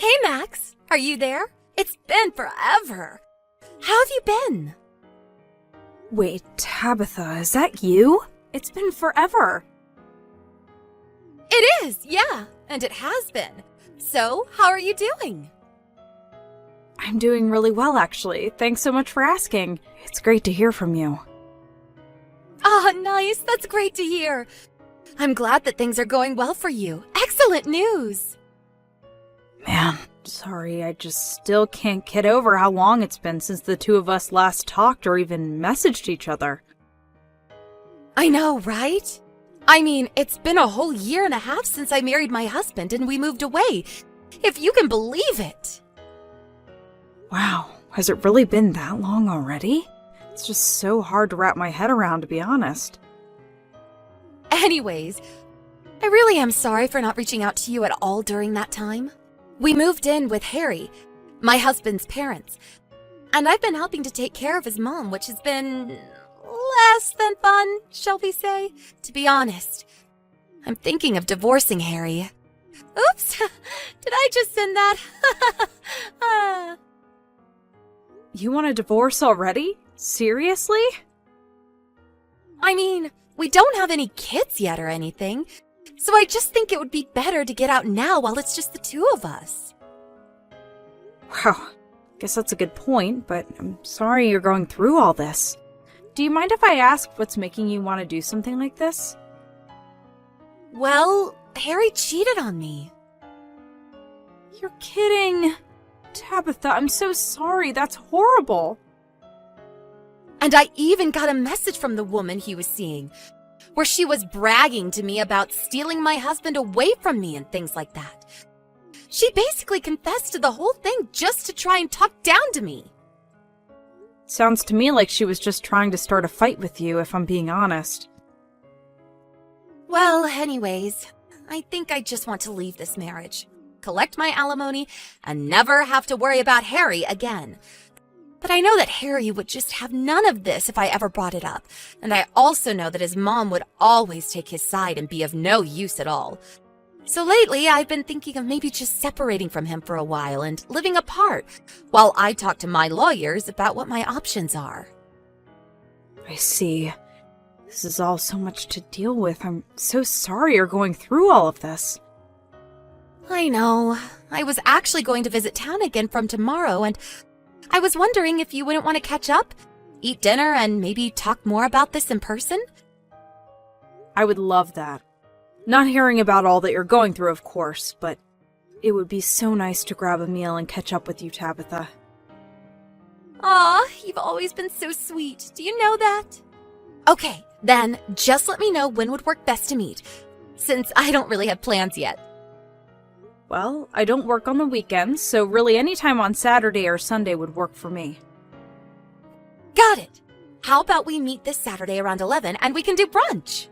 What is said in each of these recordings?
Hey, Max. Are you there? It's been forever. How have you been? Wait, Tabitha, is that you? It's been forever. It is, yeah, and it has been. So, how are you doing? I'm doing really well, actually. Thanks so much for asking. It's great to hear from you. Ah, nice. That's great to hear. I'm glad that things are going well for you. Excellent news. Man, sorry, I just still can't get over how long it's been since the two of us last talked or even messaged each other. I know, right? I mean, it's been a whole year and a half since I married my husband and we moved away. If you can believe it. Wow, has it really been that long already? It's just so hard to wrap my head around, to be honest. Anyways, I really am sorry for not reaching out to you at all during that time. We moved in with Harry, my husband's parents, and I've been helping to take care of his mom, which has been less than fun, shall we say? To be honest, I'm thinking of divorcing Harry. Oops, did I just send that? You want a divorce already? Seriously? I mean, we don't have any kids yet or anything, so I just think it would be better to get out now while it's just the two of us. Wow, guess that's a good point, but I'm sorry you're going through all this. Do you mind if I ask what's making you want to do something like this? Well, Harry cheated on me. You're kidding. Tabitha, I'm so sorry. That's horrible. And I even got a message from the woman he was seeing, where she was bragging to me about stealing my husband away from me and things like that. She basically confessed to the whole thing just to try and talk down to me. Sounds to me like she was just trying to start a fight with you, if I'm being honest. Well, anyways, I think I just want to leave this marriage, collect my alimony, and never have to worry about Harry again. But I know that Harry would just have none of this if I ever brought it up, and I also know that his mom would always take his side and be of no use at all. So lately, I've been thinking of maybe just separating from him for a while and living apart, while I talk to my lawyers about what my options are. I see. This is all so much to deal with. I'm so sorry you're going through all of this. I know. I was actually going to visit town again from tomorrow, and I was wondering if you wouldn't want to catch up, eat dinner, and maybe talk more about this in person? I would love that. Not hearing about all that you're going through, of course, but it would be so nice to grab a meal and catch up with you, Tabitha. Aw, you've always been so sweet. Do you know that? Okay, then just let me know when would work best to meet, since I don't really have plans yet. Well, I don't work on the weekends, so really any time on Saturday or Sunday would work for me. Got it. How about we meet this Saturday around 11 and we can do brunch?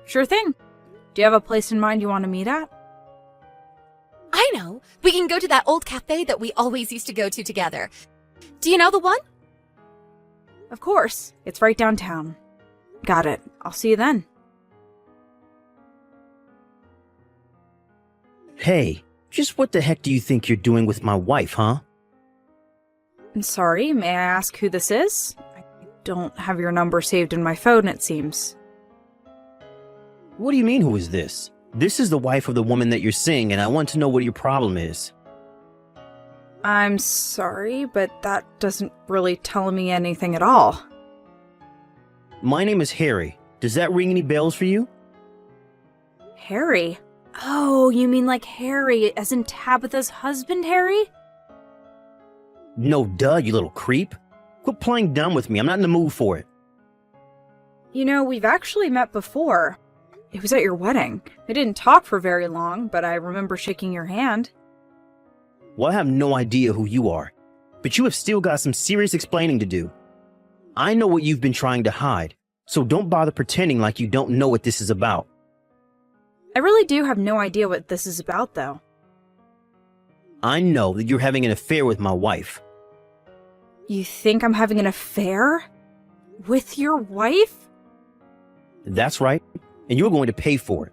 Sure thing. Do you have a place in mind you want to meet at? I know. We can go to that old cafe that we always used to go to together. Do you know the one? Of course. It's right downtown. Got it. I'll see you then. Hey, just what the heck do you think you're doing with my wife, huh? I'm sorry, may I ask who this is? I don't have your number saved in my phone, it seems. What do you mean, who is this? This is the wife of the woman that you're seeing, and I want to know what your problem is. I'm sorry, but that doesn't really tell me anything at all. My name is Harry. Does that ring any bells for you? Harry? Oh, you mean like Harry, as in Tabitha's husband, Harry? No, duh, you little creep. Quit playing dumb with me. I'm not in the mood for it. You know, we've actually met before. It was at your wedding. I didn't talk for very long, but I remember shaking your hand. Well, I have no idea who you are, but you have still got some serious explaining to do. I know what you've been trying to hide, so don't bother pretending like you don't know what this is about. I really do have no idea what this is about, though. I know that you're having an affair with my wife. You think I'm having an affair? With your wife? That's right, and you're going to pay for it.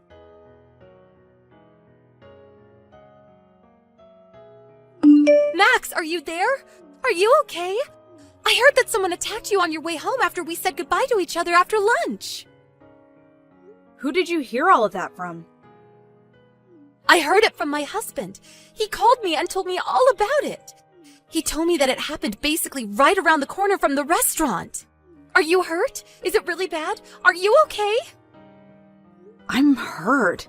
Max, are you there? Are you okay? I heard that someone attacked you on your way home after we said goodbye to each other after lunch. Who did you hear all of that from? I heard it from my husband. He called me and told me all about it. He told me that it happened basically right around the corner from the restaurant. Are you hurt? Is it really bad? Are you okay? I'm hurt.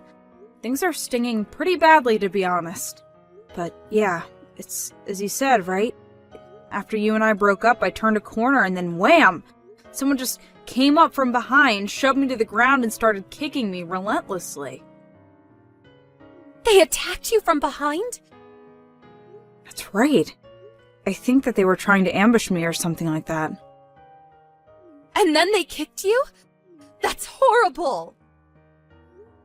Things are stinging pretty badly, to be honest. But yeah, it's as you said, right? After you and I broke up, I turned a corner and then wham! Someone just came up from behind, shoved me to the ground, and started kicking me relentlessly. They attacked you from behind? That's right. I think that they were trying to ambush me or something like that. And then they kicked you? That's horrible!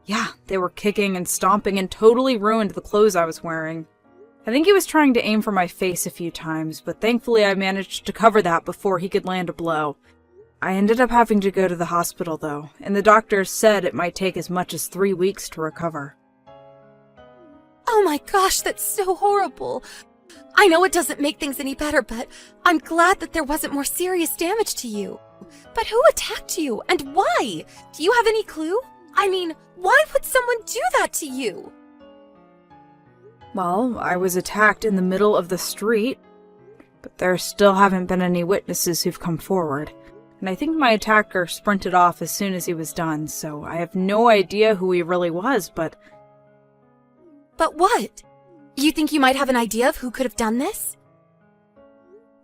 Yeah, they were kicking and stomping and totally ruined the clothes I was wearing. I think he was trying to aim for my face a few times, but thankfully I managed to cover that before he could land a blow. I ended up having to go to the hospital though, and the doctors said it might take as much as 3 weeks to recover. Oh my gosh, that's so horrible. I know it doesn't make things any better, but I'm glad that there wasn't more serious damage to you. But who attacked you, and why? Do you have any clue? I mean, why would someone do that to you? Well, I was attacked in the middle of the street, but there still haven't been any witnesses who've come forward. And I think my attacker sprinted off as soon as he was done, so I have no idea who he really was, but... But what? You think you might have an idea of who could have done this?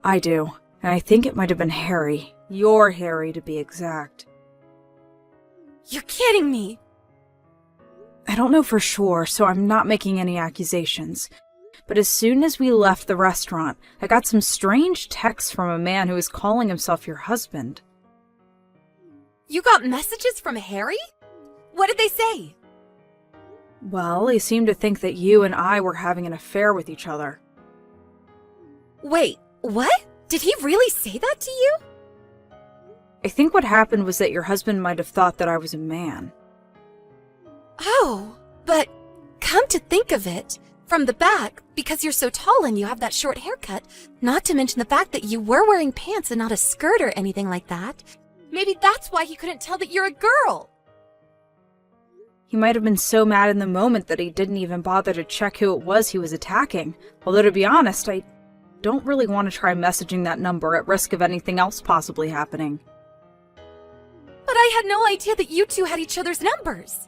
I do, and I think it might have been Harry. Your Harry, to be exact. You're kidding me! I don't know for sure, so I'm not making any accusations. But as soon as we left the restaurant, I got some strange texts from a man who was calling himself your husband. You got messages from Harry? What did they say? Well, he seemed to think that you and I were having an affair with each other. Wait, what? Did he really say that to you? I think what happened was that your husband might have thought that I was a man. Oh, but come to think of it, from the back, because you're so tall and you have that short haircut, not to mention the fact that you were wearing pants and not a skirt or anything like that, maybe that's why he couldn't tell that you're a girl. He might have been so mad in the moment that he didn't even bother to check who it was he was attacking. Although to be honest, I don't really want to try messaging that number at risk of anything else possibly happening. But I had no idea that you two had each other's numbers.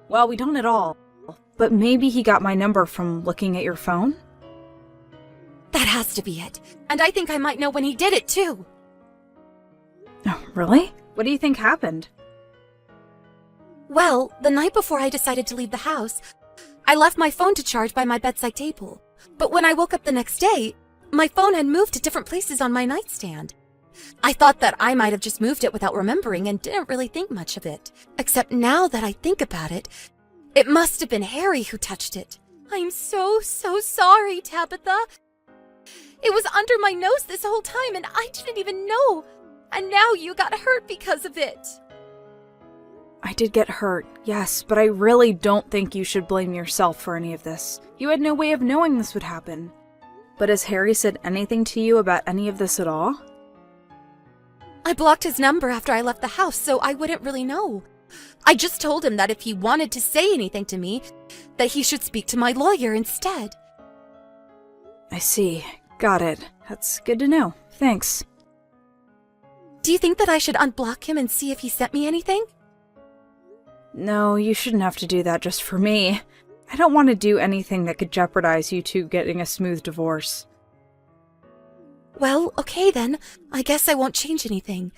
Well, we don't at all. But maybe he got my number from looking at your phone? That has to be it. And I think I might know when he did it too. Oh, really? What do you think happened? Well, the night before I decided to leave the house, I left my phone to charge by my bedside table. But when I woke up the next day, my phone had moved to different places on my nightstand. I thought that I might have just moved it without remembering and didn't really think much of it. Except now that I think about it, it must have been Harry who touched it. I'm so sorry, Tabitha. It was under my nose this whole time and I didn't even know. And now you got hurt because of it. I did get hurt, yes, but I really don't think you should blame yourself for any of this. You had no way of knowing this would happen. But has Harry said anything to you about any of this at all? I blocked his number after I left the house, so I wouldn't really know. I just told him that if he wanted to say anything to me, that he should speak to my lawyer instead. I see. Got it. That's good to know. Thanks. Do you think that I should unblock him and see if he sent me anything? No, you shouldn't have to do that just for me. I don't want to do anything that could jeopardize you two getting a smooth divorce. Well, okay then. I guess I won't change anything.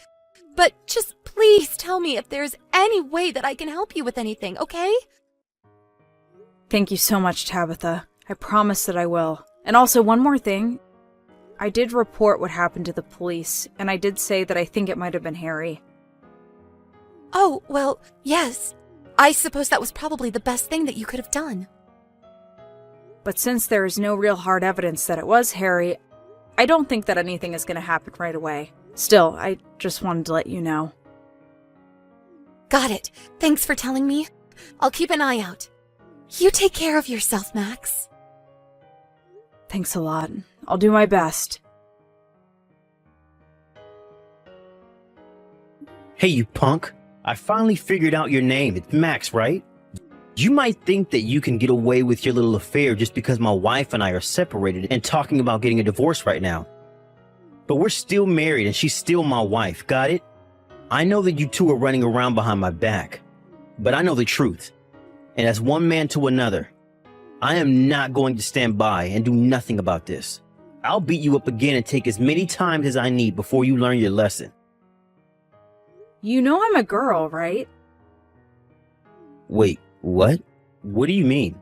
But just please tell me if there's any way that I can help you with anything, okay? Thank you so much, Tabitha. I promise that I will. And also, one more thing. I did report what happened to the police, and I did say that I think it might have been Harry. Oh, well, yes. I suppose that was probably the best thing that you could have done. But since there is no real hard evidence that it was Harry, I don't think that anything is going to happen right away. Still, I just wanted to let you know. Got it. Thanks for telling me. I'll keep an eye out. You take care of yourself, Max. Thanks a lot. I'll do my best. Hey, you punk. I finally figured out your name. It's Max, right? You might think that you can get away with your little affair just because my wife and I are separated and talking about getting a divorce right now. But we're still married and she's still my wife, got it? I know that you two are running around behind my back, but I know the truth. And as one man to another, I am not going to stand by and do nothing about this. I'll beat you up again and take as many times as I need before you learn your lesson. You know I'm a girl, right? Wait, what? What do you mean?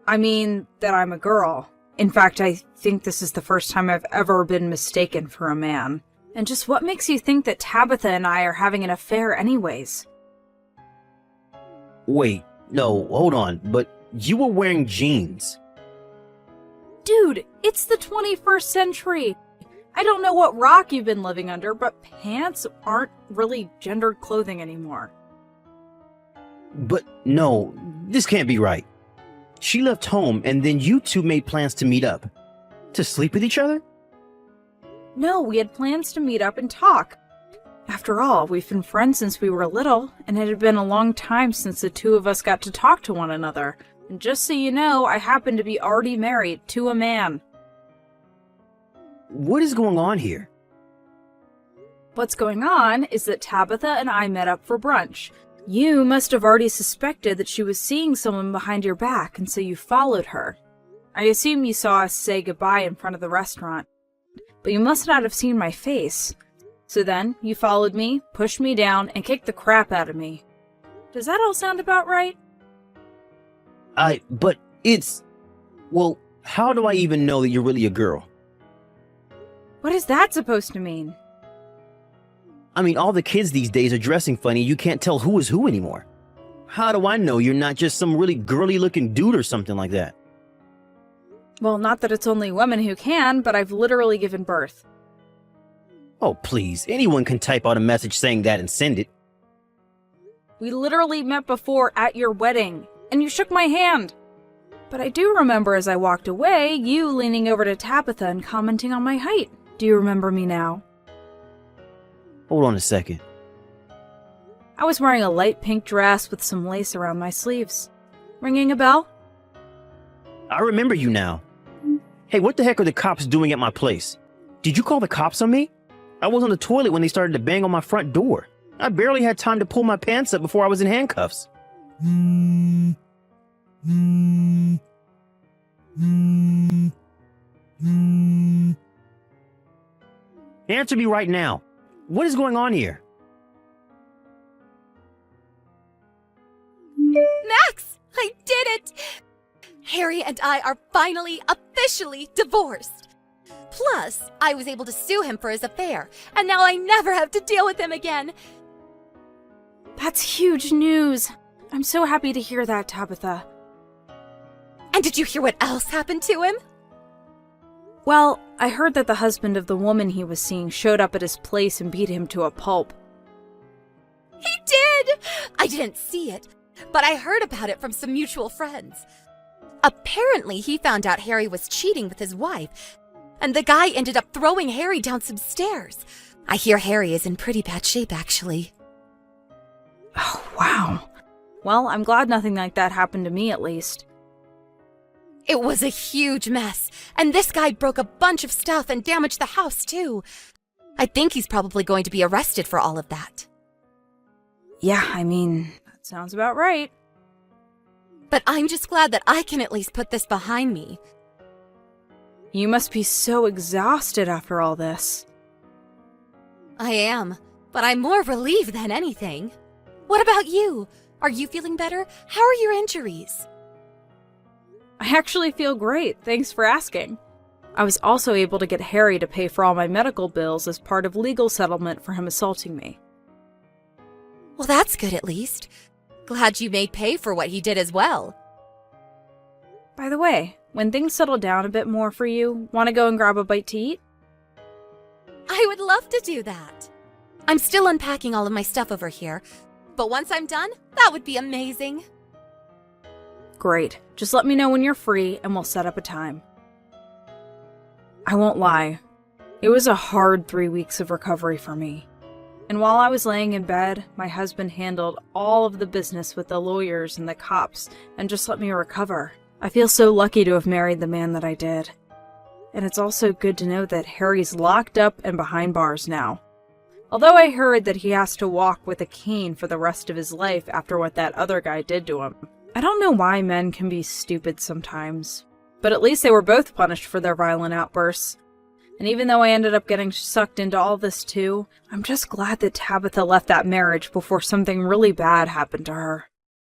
I mean that I'm a girl. In fact, I think this is the first time I've ever been mistaken for a man. And just what makes you think that Tabitha and I are having an affair anyways? Wait, no, hold on, but you were wearing jeans. Dude, it's the 21st century! I don't know what rock you've been living under, but pants aren't really gendered clothing anymore. But no, this can't be right. She left home and then you two made plans to meet up. To sleep with each other? No, we had plans to meet up and talk. After all, we've been friends since we were little, and it had been a long time since the two of us got to talk to one another. And just so you know, I happen to be already married to a man. What is going on here? What's going on is that Tabitha and I met up for brunch. You must have already suspected that she was seeing someone behind your back, and so you followed her. I assume you saw us say goodbye in front of the restaurant, but you must not have seen my face. So then, you followed me, pushed me down, and kicked the crap out of me. Does that all sound about right? But it's... Well, how do I even know that you're really a girl? What is that supposed to mean? I mean, all the kids these days are dressing funny. You can't tell who is who anymore. How do I know you're not just some really girly-looking dude or something like that? Well, not that it's only women who can, but I've literally given birth. Oh, please. Anyone can type out a message saying that and send it. We literally met before at your wedding, and you shook my hand. But I do remember as I walked away, you leaning over to Tabitha and commenting on my height. Do you remember me now? Hold on a second. I was wearing a light pink dress with some lace around my sleeves. Ringing a bell? I remember you now. Hey, what the heck are the cops doing at my place? Did you call the cops on me? I was on the toilet when they started to bang on my front door. I barely had time to pull my pants up before I was in handcuffs. Answer me right now. What is going on here? Max! I did it! Harry and I are finally, officially divorced. Plus, I was able to sue him for his affair, and now I never have to deal with him again. That's huge news. I'm so happy to hear that, Tabitha. And did you hear what else happened to him? Well, I heard that the husband of the woman he was seeing showed up at his place and beat him to a pulp. He did! I didn't see it, but I heard about it from some mutual friends. Apparently, he found out Harry was cheating with his wife, and the guy ended up throwing Harry down some stairs. I hear Harry is in pretty bad shape, actually. Oh, wow. Well, I'm glad nothing like that happened to me, at least. It was a huge mess, and this guy broke a bunch of stuff and damaged the house, too. I think he's probably going to be arrested for all of that. Yeah, I mean, that sounds about right. But I'm just glad that I can at least put this behind me. You must be so exhausted after all this. I am, but I'm more relieved than anything. What about you? Are you feeling better? How are your injuries? I actually feel great, thanks for asking. I was also able to get Harry to pay for all my medical bills as part of legal settlement for him assaulting me. Well, that's good at least. Glad you made pay for what he did as well. By the way, when things settle down a bit more for you, want to go and grab a bite to eat? I would love to do that. I'm still unpacking all of my stuff over here, but once I'm done, that would be amazing. Great. Just let me know when you're free and we'll set up a time. I won't lie. It was a hard 3 weeks of recovery for me. And while I was laying in bed, my husband handled all of the business with the lawyers and the cops and just let me recover. I feel so lucky to have married the man that I did. And it's also good to know that Harry's locked up and behind bars now. Although I heard that he has to walk with a cane for the rest of his life after what that other guy did to him. I don't know why men can be stupid sometimes. But at least they were both punished for their violent outbursts. And even though I ended up getting sucked into all this too, I'm just glad that Tabitha left that marriage before something really bad happened to her.